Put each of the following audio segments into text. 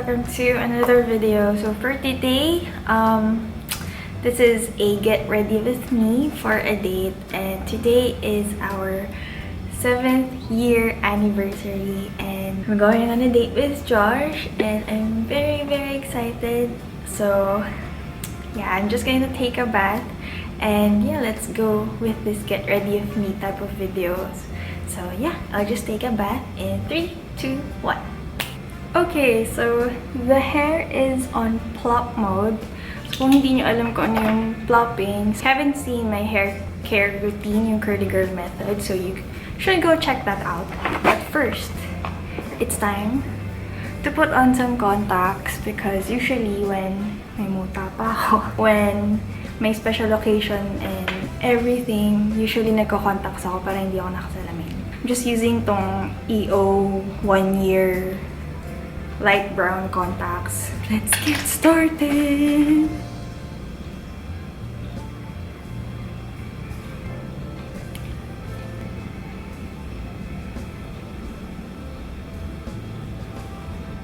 welcome to another video. So for today, this is a get ready with me for a date, and today is our 7th year anniversary and we're going on a date with Josh and I'm very excited. So yeah, I'm just going to take a bath and yeah, let's go with this get ready with me type of videos. So yeah, I'll just take a bath in 3, 2, 1. Okay, so the hair is on plop mode. So kung hindi nyo alam kung ano yung plopping, haven't seen my hair care routine, yung curly girl method, so you should go check that out. But first, it's time to put on some contacts because usually when may muta pa ako, when may special occasion and everything, usually nagko-contacts ako para hindi ako nakasalamin. I'm just using tong EO 1 year light brown contacts. Let's get started!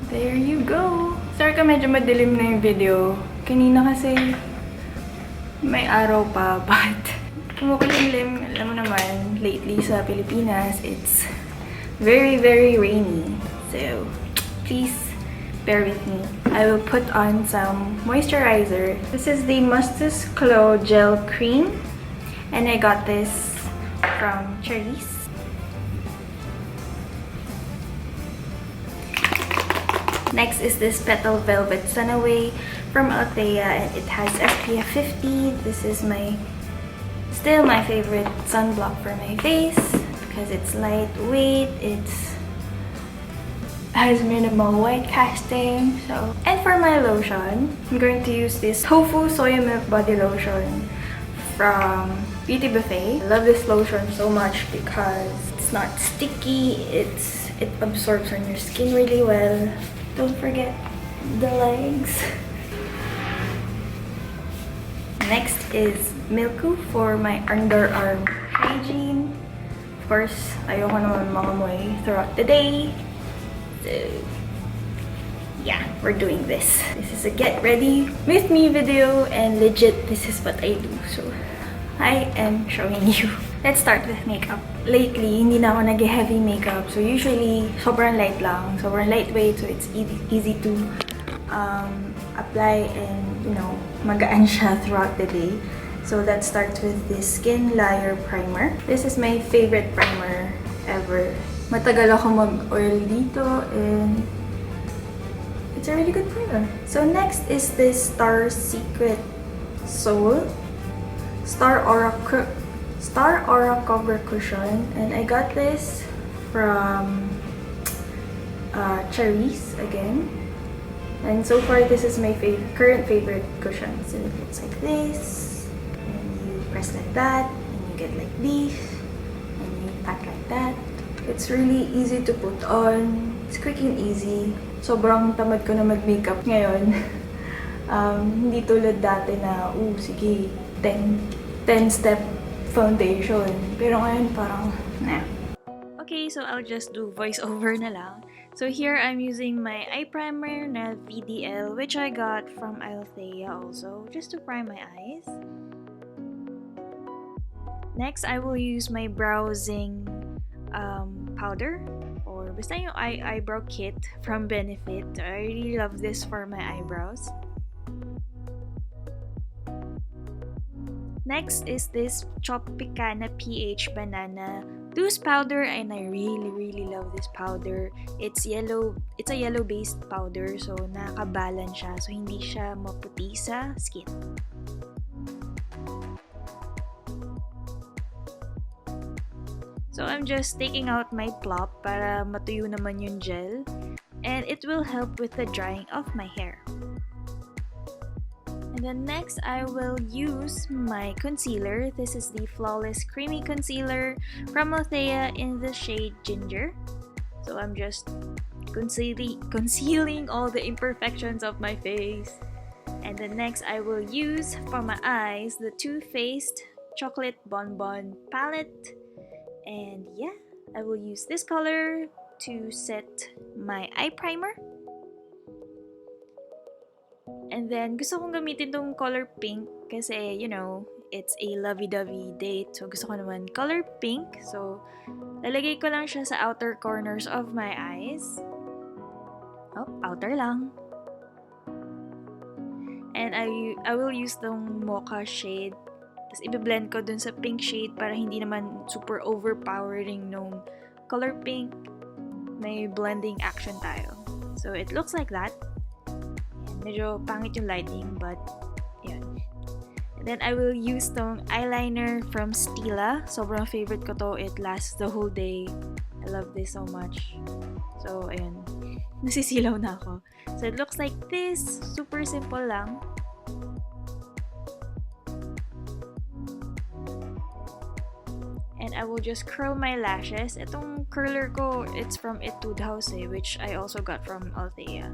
There you go! Sorry ka medyo madilim na yung video. Kanina kasi may araw pa, but kumukulimlim. Alam mo naman, lately sa Pilipinas, it's very rainy. So, please bear with me. I will put on some moisturizer. This is the Chlo Gel Cream, and I got this from Charisse. Next is this Petal Velvet Sunaway from Althea, and it has SPF 50. This is still my favorite sunblock for my face because it's lightweight, has minimal white casting. So, and for my lotion, I'm going to use this Tofu Soy Milk Body Lotion from Beauty Buffet. I love this lotion so much because it's not sticky, it absorbs on your skin really well. Don't forget the legs. Next is Milcu for my underarm hygiene. Of course, ayoko naman mangamoy throughout the day. So, yeah, we're doing this. This is a get ready with me video and legit, this is what I do. So, I am showing you. Let's start with makeup. Lately, hindi na ako nag-heavy makeup. So, usually, sobrang light lang. Sobrang lightweight. So, it's easy to apply and, you know, magaan siya throughout the day. So, that starts with this Skin Layer Primer. This is my favorite primer ever. Matagal ako mag-oil dito and it's a really good primer. So, next is this Star Secret Soul Star Aura Cover Cushion, and I got this from Charisse again. And so far, this is my current favorite cushion. So it looks like this, and you press like that, and you get like this, and you pat like that. It's really easy to put on. It's quick and easy. Sobrang tamad ko na mag-makeup ngayon. Hindi tulad dati na, sige, 10-step foundation. Pero ngayon parang, nah. Okay, so I'll just do voiceover na lang. So here I'm using my eye primer na VDL, which I got from Althea also, just to prime my eyes. Next, I will use my brow Zing powder, or basta yung eyebrow kit from Benefit. I really love this for my eyebrows. Next is this Tropicana PH Banana Loose Powder, and I really love this powder. It's a yellow based powder, so nakakabalance siya, so hindi siya maputi sa skin. So I'm just taking out my plop para matuyo naman yung gel, and it will help with the drying of my hair. And then next, I will use my concealer. This is the Flawless Creamy Concealer from Althea in the shade Ginger. So I'm just concealing all the imperfections of my face. And then next, I will use for my eyes the TwoFaced Chocolate Bonbon palette. And yeah, I will use this color to set my eye primer. And then, gusto kong gamitin tong color pink kasi, you know, it's a lovey-dovey date. So, gusto ko naman color pink. So, lalagay ko lang siya sa outer corners of my eyes. Oh, outer lang. And I will use tong mocha shade. Tapos, i-blend ko dun sa pink shade para hindi naman super overpowering nung color pink. May blending action tayo. So, it looks like that. Medyo pangit yung lighting, but yun. And then I will use tong eyeliner from Stila. Sobrang favorite ko to. It lasts the whole day. I love this so much. So, ayun. Nasisilaw na ako. So, it looks like this. Super simple lang. And I will just curl my lashes. Itong curler ko, it's from Etude House which I also got from Althea.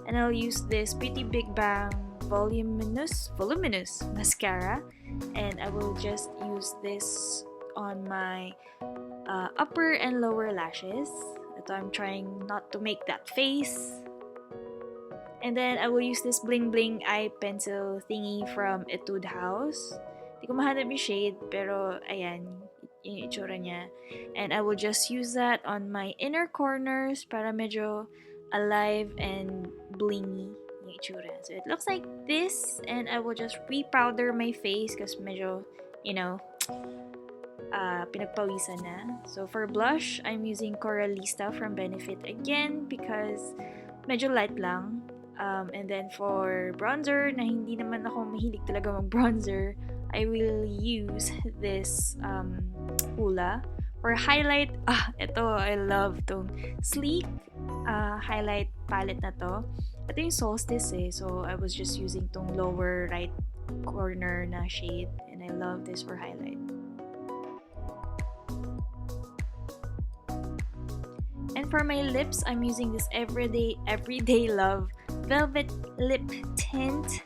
And I'll use this Pretty Big Bang voluminous mascara. And I will just use this on my upper and lower lashes. Ito, I'm trying not to make that face. And then I will use this Bling Bling eye pencil thingy from Etude House. Hindi ko mahanap yung shade, pero ayan, yung itsura niya. And I will just use that on my inner corners para medyo alive and blingy yung itsura. So it looks like this, and I will just re-powder my face kasi medyo, you know, pinagpawisan na. So for blush, I'm using Coralista from Benefit again because medyo light lang. And then for bronzer, na hindi naman ako mahilig talaga mag-bronzer, I will use this Hoola. For highlight, ito, I love tong sleek highlight palette na to. Ito yung Solstice so I was just using tong lower right corner na shade, and I love this for highlight. And for my lips, I'm using this Everyday Love Velvet Lip Tint.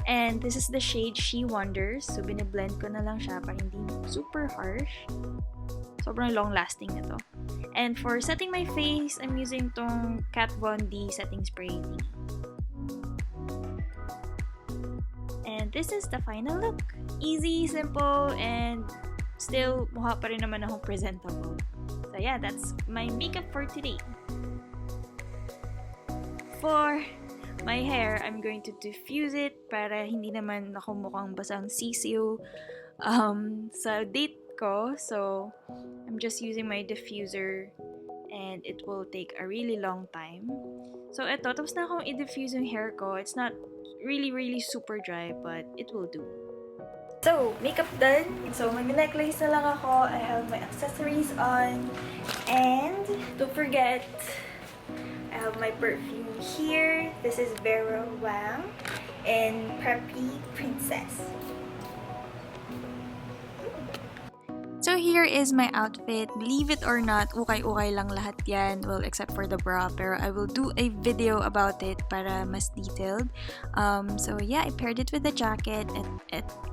And this is the shade She Wonders. So, biniblend ko na lang siya para hindi super harsh. Sobrang long-lasting na to. And for setting my face, I'm using tong Kat Von D setting spray. And this is the final look. Easy, simple, and still mukha pa rin naman akong presentable. So yeah, that's my makeup for today. For my hair, I'm going to diffuse it para hindi naman ako mukhang basang sisiyo sa date ko. So, I'm just using my diffuser and it will take a really long time. So, eto, tapos na akong i-diffuse yung hair ko. It's not really super dry, but it will do. So, makeup done. So, mag-necklace na lang ako. I have my accessories on. And, don't forget, I have my perfume here. This is GRWM and Preppy Princess. So here is my outfit. Believe it or not, ukay-ukay lang lahat yan. Well, except for the bra. Pero I will do a video about it para mas detailed. So yeah, I paired it with the jacket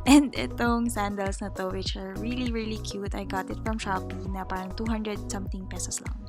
and itong sandals na to, which are really cute. I got it from Shopee na parang 200 something pesos lang.